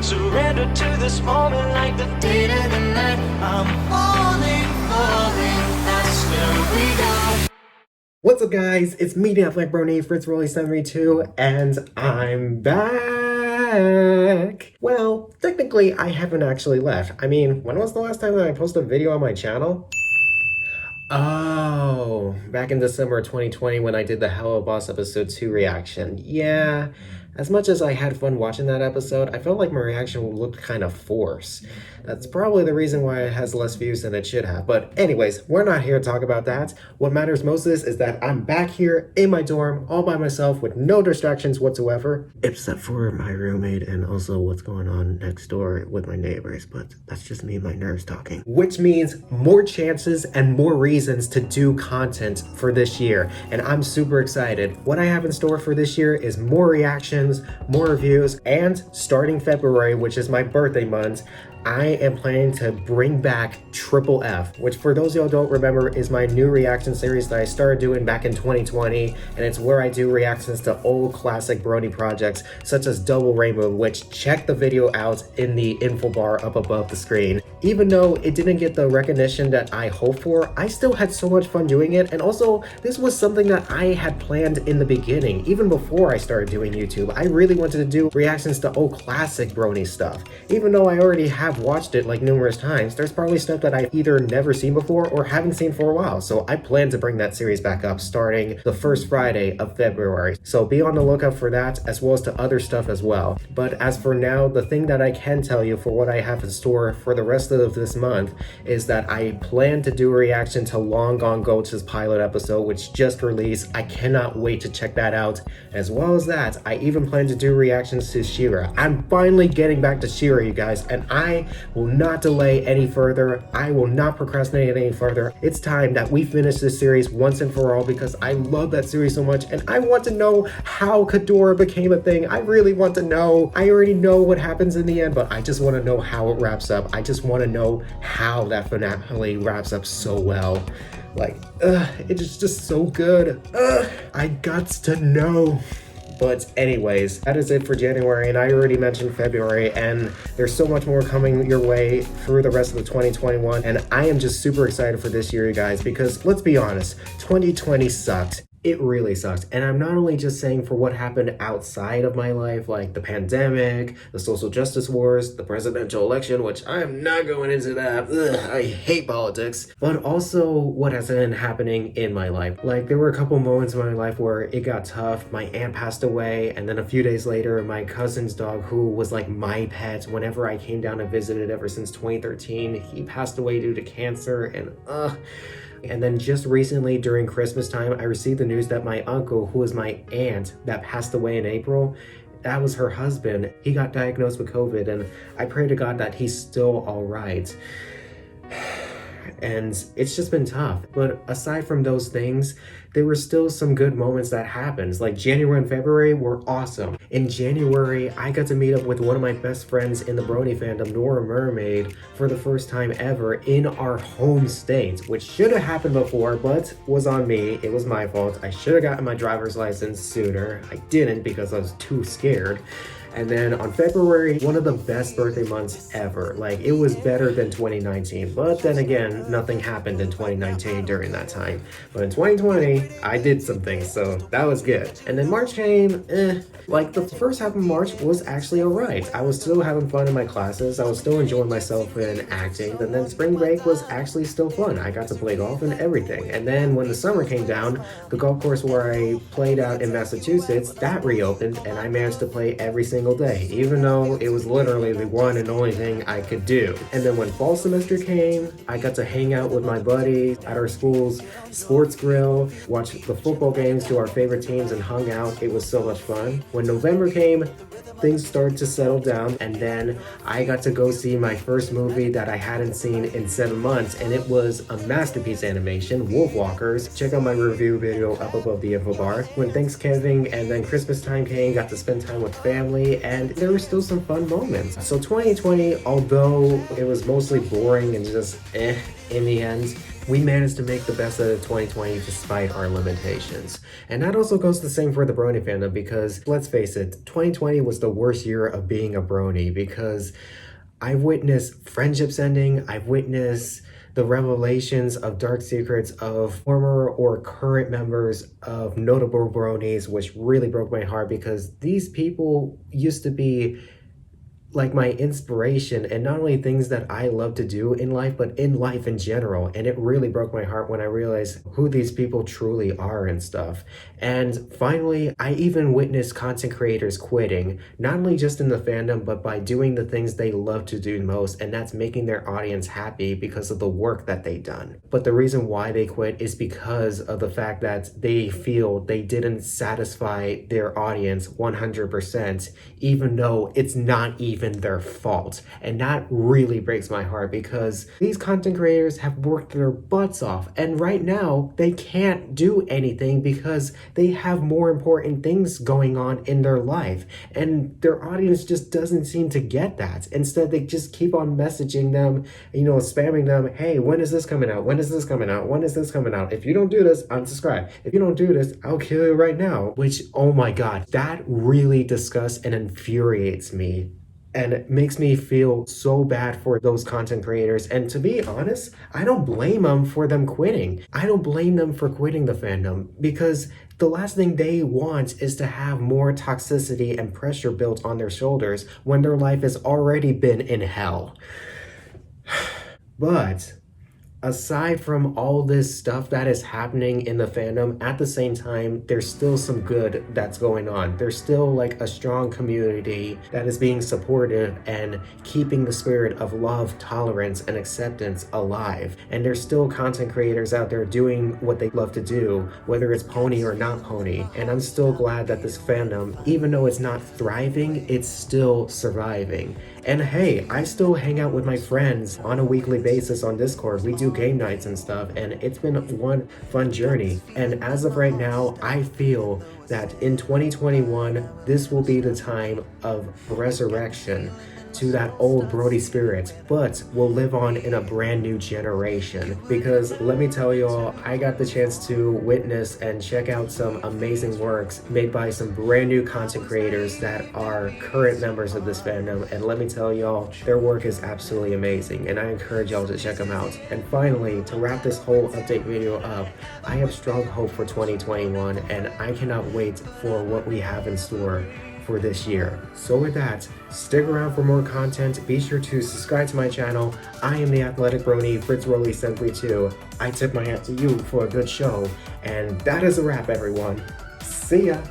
Surrender to this moment like the dead of the night. I'm falling, that's where we go. What's up, guys? It's me, Nathanael, Fritz Rolly 732, and I'm back. Well, technically, I haven't actually left. I mean, when was the last time that I posted a video on my channel? Oh, back in December 2020 when I did the Hello Boss episode 2 reaction. Yeah, as much as I had fun watching that episode, I felt like my reaction looked kind of forced. That's probably the reason why it has less views than it should have. But anyways, we're not here to talk about that. What matters most is that I'm back here in my dorm all by myself with no distractions whatsoever, except for my roommate and also what's going on next door with my neighbors. But that's just me and my nerves talking. Which means more chances and more reasons to do content for this year. And I'm super excited. What I have in store for this year is more reactions, more reviews, and starting February, which is my birthday month, I am planning to bring back F.F.F, which for those of y'all who don't remember is my new reaction series that I started doing back in 2020, and it's where I do reactions to old classic Brony projects such as Double Rainbow, which check the video out in the info bar up above the screen. Even though it didn't get the recognition that I hoped for, I still had so much fun doing it, and also this was something that I had planned in the beginning, even before I started doing YouTube. I really wanted to do reactions to old classic Brony stuff. Even though I already have watched it like numerous times, there's probably stuff that I've either never seen before or haven't seen for a while, so I plan to bring that series back up starting the first Friday of February. So be on the lookout for that, as well as to other stuff as well. But as for now, the thing that I can tell you for what I have in store for the rest of this month is that I plan to do a reaction to Long Gone Ghosts' pilot episode, which just released. I cannot wait to check that out. As well as that, I even plan to do reactions to She-Ra. I'm finally getting back to She-Ra, you guys, and I will not delay any further. I will not procrastinate any further. It's time that we finish this series once and for all because I love that series so much and I want to know how Ghidorah became a thing. I really want to know. I already know what happens in the end, but I just want to know how it wraps up. I just want to know how that finale wraps up so well. Like, it's just so good. I got to know. But anyways, that is it for January, and I already mentioned February, and there's so much more coming your way through the rest of the 2021, and I am just super excited for this year, you guys, because let's be honest, 2020 sucked. It really sucks. And I'm not only just saying for what happened outside of my life, like the pandemic, the social justice wars, the presidential election, which I am not going into that. I hate politics. But also what has been happening in my life. Like there were a couple moments in my life where it got tough. My aunt passed away. And then a few days later, my cousin's dog, who was like my pet whenever I came down and visited ever since 2013, he passed away due to cancer. And then just recently during Christmas time, I received the news that my uncle, who was my aunt that passed away in April, that was her husband. He got diagnosed with COVID, and I pray to God that he's still all right. And it's just been tough. But aside from those things, there were still some good moments that happened. Like January and February were awesome. In January, I got to meet up with one of my best friends in the Brony fandom, Nora Mermaid, for the first time ever in our home state, which should have happened before, but was on me. It was my fault. I should have gotten my driver's license sooner. I didn't because I was too scared. And then on February, one of the best birthday months ever. Like, it was better than 2019. But then again, nothing happened in 2019 during that time. But in 2020, I did some things, so that was good. And then March came, Like, the first half of March was actually alright. I was still having fun in my classes. I was still enjoying myself in acting. And then spring break was actually still fun. I got to play golf and everything. And then when the summer came down, the golf course where I played out in Massachusetts, that reopened, and I managed to play every single day, even though it was literally the one and only thing I could do. And then when fall semester came, I got to hang out with my buddies at our school's sports grill, watch the football games to our favorite teams, and hung out. It was so much fun. When November came, things started to settle down, and then I got to go see my first movie that I hadn't seen in 7 months, and it was a masterpiece animation, Wolfwalkers. Check out my review video up above the info bar. When Thanksgiving and then Christmas time came, got to spend time with family, and there were still some fun moments. So 2020, although it was mostly boring and just in the end, we managed to make the best of 2020 despite our limitations. And that also goes the same for the Brony fandom, because let's face it, 2020 was the worst year of being a Brony, because I've witnessed friendships ending, I've witnessed the revelations of dark secrets of former or current members of notable Bronies, which really broke my heart, because these people used to be like my inspiration, and not only things that I love to do in life, but in life in general. And it really broke my heart when I realized who these people truly are and stuff. And finally, I even witnessed content creators quitting, not only just in the fandom, but by doing the things they love to do most, and that's making their audience happy because of the work that they've done. But the reason why they quit is because of the fact that they feel they didn't satisfy their audience 100%, even though it's not even their fault. And that really breaks my heart, because these content creators have worked their butts off, and right now they can't do anything because they have more important things going on in their life, and their audience just doesn't seem to get that. Instead, they just keep on messaging them, spamming them, hey, when is this coming out? When is this coming out? When is this coming out? If you don't do this, unsubscribe. If you don't do this, I'll kill you right now. Which, oh my god, that really disgusts and infuriates me. And it makes me feel so bad for those content creators. And to be honest, I don't blame them for them quitting. I don't blame them for quitting the fandom, because the last thing they want is to have more toxicity and pressure built on their shoulders when their life has already been in hell. But aside from all this stuff that is happening in the fandom, at the same time, there's still some good that's going on. There's still like a strong community that is being supportive and keeping the spirit of love, tolerance, and acceptance alive. And there's still content creators out there doing what they love to do, whether it's pony or not pony. And I'm still glad that this fandom, even though it's not thriving, it's still surviving. And hey, I still hang out with my friends on a weekly basis on Discord. We do game nights and stuff, and it's been one fun journey. And as of right now, I feel that in 2021, this will be the time of resurrection to that old Brody spirit, but will live on in a brand new generation. Because let me tell you all, I got the chance to witness and check out some amazing works made by some brand new content creators that are current members of this fandom, and let me tell y'all, their work is absolutely amazing, and I encourage y'all to check them out. And finally, to wrap this whole update video up, I have strong hope for 2021, and I cannot wait for what we have in store for this year. So with that, stick around for more content. Be sure to subscribe to my channel. I am the Athletic Brony, Fritz Rolly 732. I tip my hat to you for a good show. And that is a wrap, everyone. See ya!